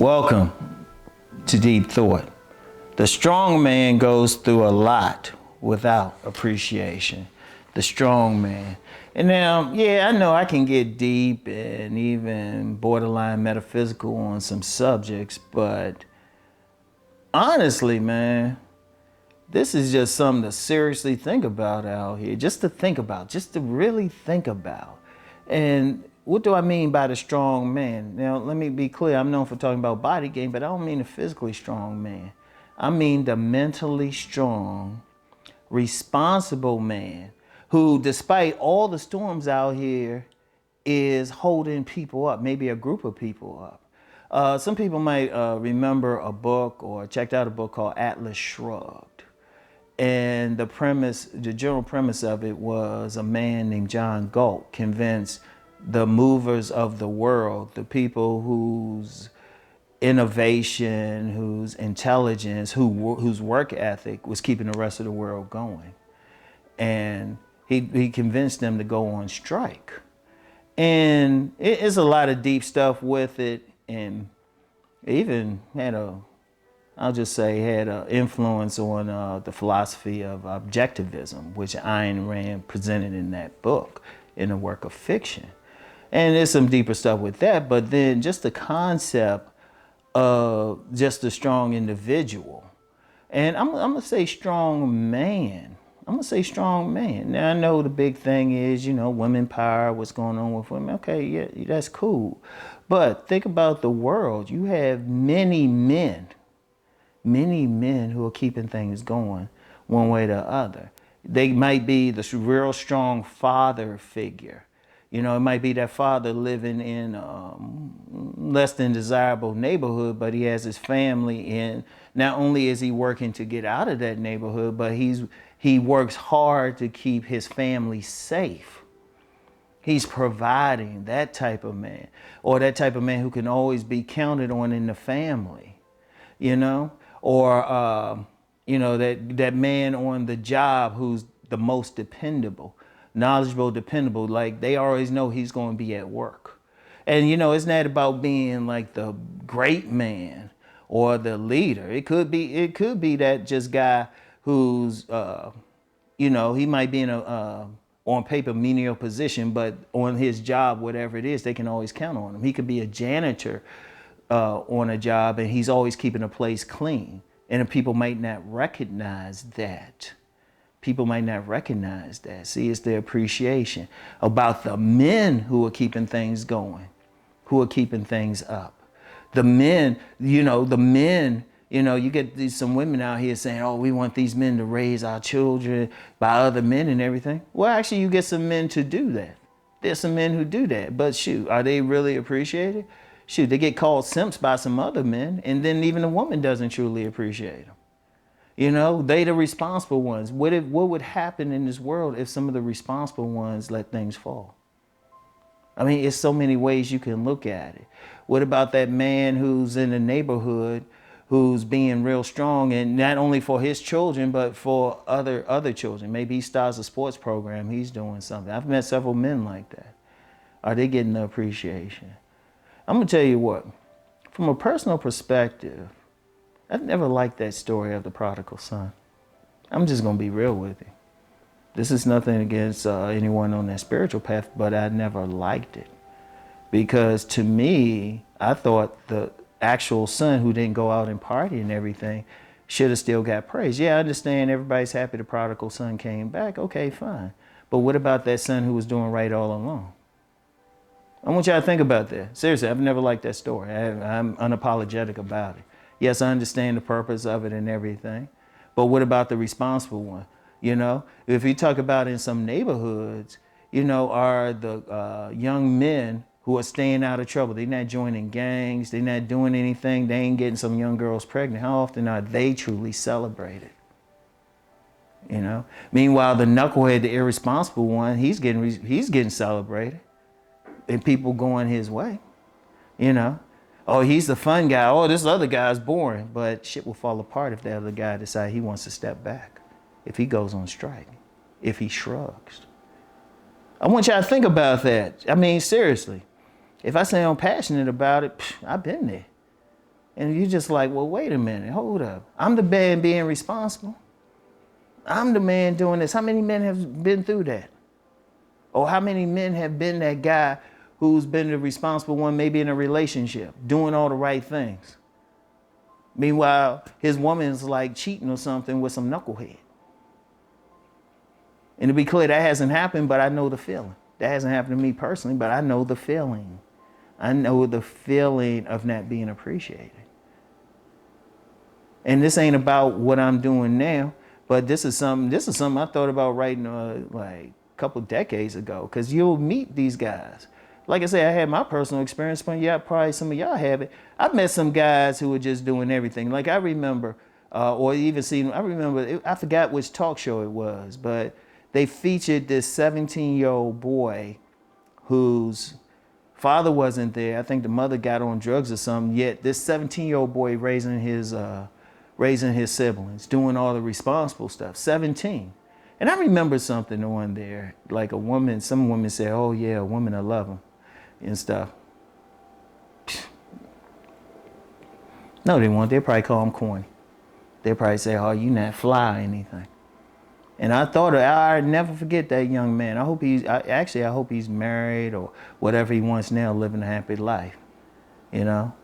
Welcome to Deep Thought. The strong man goes through a lot without appreciation. The strong man. And now, yeah, I know I can get deep and even borderline metaphysical on some subjects, but honestly, man, this is just something to seriously think about out here. Just to think about, just to really think about. And what do I mean by the strong man? Now, let me be clear. I'm known for talking about body game, but I don't mean the physically strong man. I mean the mentally strong, responsible man who, despite all the storms out here, is holding people up, maybe a group of people up. Some people might remember a book or checked out a book called Atlas Shrugged. And the general premise of it was a man named John Galt convinced the movers of the world, the people whose innovation, whose intelligence, whose work ethic was keeping the rest of the world going. And he convinced them to go on strike. And it's a lot of deep stuff with it, and even had an influence on the philosophy of objectivism, which Ayn Rand presented in that book, in a work of fiction. And there's some deeper stuff with that, but then just the concept of just a strong individual. And I'm gonna say strong man. I'm gonna say strong man. Now I know the big thing is, women power, what's going on with women. Okay, yeah, that's cool. But think about the world. You have many men who are keeping things going one way or the other. They might be the real strong father figure. It might be that father living in less than desirable neighborhood, but he has his family in. Not only is he working to get out of that neighborhood, but he works hard to keep his family safe. He's providing, that type of man, or that type of man who can always be counted on in the family, or that man on the job who's the most dependable. Knowledgeable, dependable, like they always know he's going to be at work. And it's not about being like the great man or the leader. It could be that just guy who's he might be in a on paper menial position, but on his job, whatever it is, they can always count on him. He could be a janitor on a job, and he's always keeping a place clean. And people might not recognize that. People might not recognize that. See, it's the appreciation about the men who are keeping things going, who are keeping things up. The men, you get some women out here saying, oh, we want these men to raise our children by other men and everything. Well, actually, you get some men to do that. There's some men who do that. But shoot, are they really appreciated? Shoot, they get called simps by some other men, and then even the woman doesn't truly appreciate them. They the responsible ones. What would happen in this world if some of the responsible ones let things fall? I mean, it's so many ways you can look at it. What about that man who's in the neighborhood who's being real strong, and not only for his children, but for other children? Maybe he starts a sports program. He's doing something. I've met several men like that. Are they getting the appreciation? I'm going to tell you what, from a personal perspective, I've never liked that story of the prodigal son. I'm just going to be real with you. This is nothing against anyone on that spiritual path, but I never liked it. Because to me, I thought the actual son who didn't go out and party and everything should have still got praise. Yeah, I understand everybody's happy the prodigal son came back. Okay, fine. But what about that son who was doing right all along? I want y'all to think about that. Seriously, I've never liked that story. I'm unapologetic about it. Yes, I understand the purpose of it and everything, but what about the responsible one? If you talk about in some neighborhoods, are the young men who are staying out of trouble, they're not joining gangs, they're not doing anything, they ain't getting some young girls pregnant. How often are they truly celebrated? Meanwhile, the knucklehead, the irresponsible one, he's getting celebrated, and people going his way. Oh, he's the fun guy. Oh, this other guy's boring. But shit will fall apart if the other guy decides he wants to step back. If he goes on strike. If he shrugs. I want y'all to think about that. I mean, seriously. If I say I'm passionate about it, I've been there. And you're just like, well, wait a minute, hold up. I'm the man being responsible. I'm the man doing this. How many men have been through that? Or how many men have been that guy who's been the responsible one, maybe in a relationship, doing all the right things? Meanwhile, his woman's like cheating or something with some knucklehead. And to be clear, that hasn't happened, but I know the feeling. That hasn't happened to me personally, but I know the feeling. I know the feeling of not being appreciated. And this ain't about what I'm doing now, but this is something I thought about writing like a couple decades ago, because you'll meet these guys. Like I say, I had my personal experience, but yeah, probably some of y'all have it. I've met some guys who were just doing everything. Like I remember, I forgot which talk show it was, but they featured this 17-year-old boy whose father wasn't there. I think the mother got on drugs or something, yet this 17-year-old boy raising his siblings, doing all the responsible stuff, 17. And I remember something on there, like some woman said, oh yeah, a woman will love him and stuff. No, they won't. They'll probably call him corny. They'll probably say, oh, you not fly or anything. And I'll never forget that young man. I hope he's married or whatever he wants now, living a happy life, you know,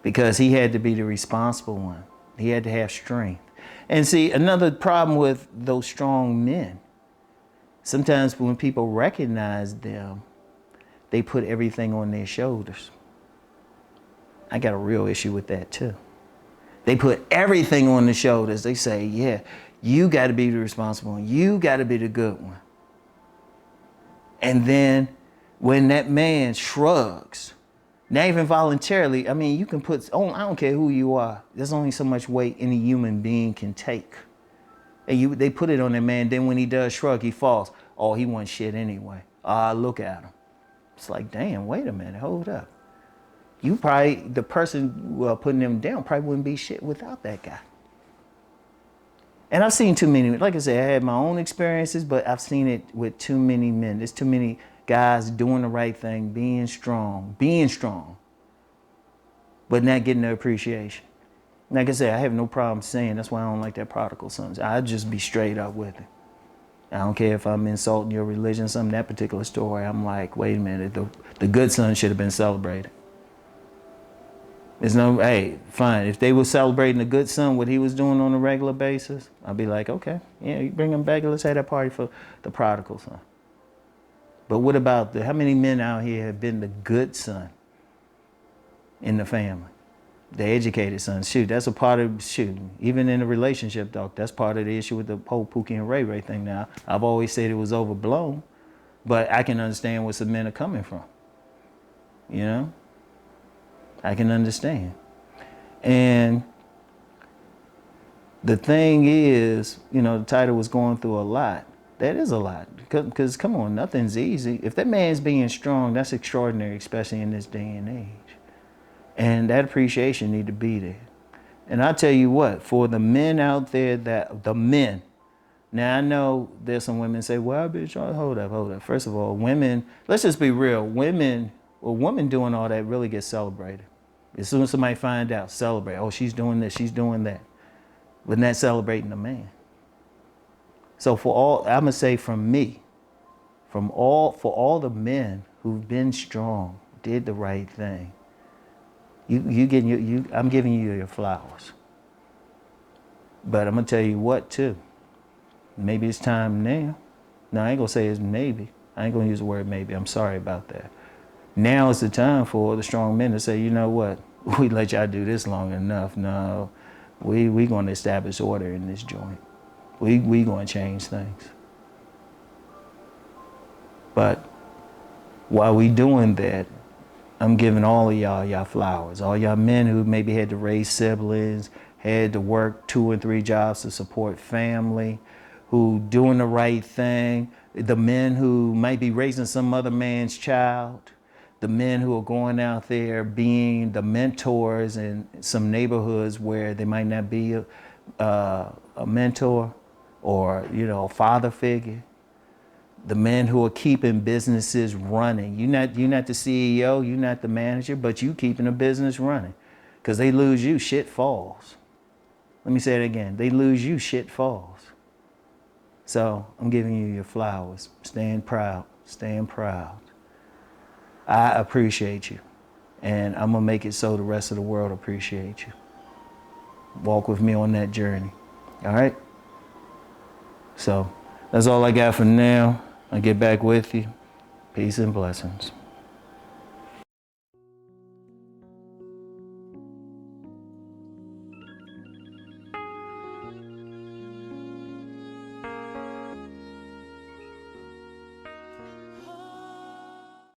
because he had to be the responsible one. He had to have strength. And see, another problem with those strong men, sometimes when people recognize them, they put everything on their shoulders. I got a real issue with that too. They put everything on the shoulders. They say, yeah, you got to be the responsible one. You got to be the good one. And then when that man shrugs, not even voluntarily, I mean, you can I don't care who you are. There's only so much weight any human being can take. And they put it on that man. Then when he does shrug, he falls. Oh, he wants shit anyway. Look at him. It's like, damn, wait a minute, hold up. The person putting them down probably wouldn't be shit without that guy. And I've seen too many, like I said, I had my own experiences, but I've seen it with too many men. There's too many guys doing the right thing, being strong, but not getting the appreciation. Like I said, I have no problem saying, that's why I don't like that prodigal son. I'd just be straight up with it. I don't care if I'm insulting your religion, that particular story, I'm like, wait a minute, the good son should have been celebrated. Hey, fine. If they were celebrating the good son, what he was doing on a regular basis, I'd be like, okay, yeah, you bring him back and let's have that party for the prodigal son. But what about how many men out here have been the good son in the family? The educated son. Shoot, that's a part of, even in a relationship, dog, that's part of the issue with the whole Pookie and Ray Ray thing now. I've always said it was overblown, but I can understand where some men are coming from, you know? I can understand. And the thing is, the title was going through a lot. That is a lot. Because come on, nothing's easy. If that man's being strong, that's extraordinary, especially in this day and age. And that appreciation need to be there. And I tell you what, for the men out there, now I know there's some women say, well, bitch, hold up. First of all, women, let's just be real. Women doing all that really gets celebrated. As soon as somebody find out, celebrate. Oh, she's doing this, she's doing that. But not celebrating the man. So I'm gonna say from me, for all the men who've been strong, did the right thing, I'm giving you your flowers. But I'm gonna tell you what too. Maybe it's time now. No, I ain't gonna say it's maybe. I ain't gonna use the word maybe. I'm sorry about that. Now is the time for the strong men to say, you know what? We let y'all do this long enough. No, we going to establish order in this joint. We going to change things. But while we doing that, I'm giving all of y'all flowers. All y'all men who maybe had to raise siblings, had to work 2 and 3 jobs to support family, who doing the right thing. The men who might be raising some other man's child. The men who are going out there being the mentors in some neighborhoods where they might not be a mentor or, a father figure. The men who are keeping businesses running. You're not the CEO, you're not the manager, but you keeping a business running. Because they lose you, shit falls. Let me say it again. They lose you, shit falls. So I'm giving you your flowers. Stand proud. Stand proud. I appreciate you. And I'm going to make it so the rest of the world appreciate you. Walk with me on that journey. All right? So that's all I got for now. I'll get back with you. Peace and blessings.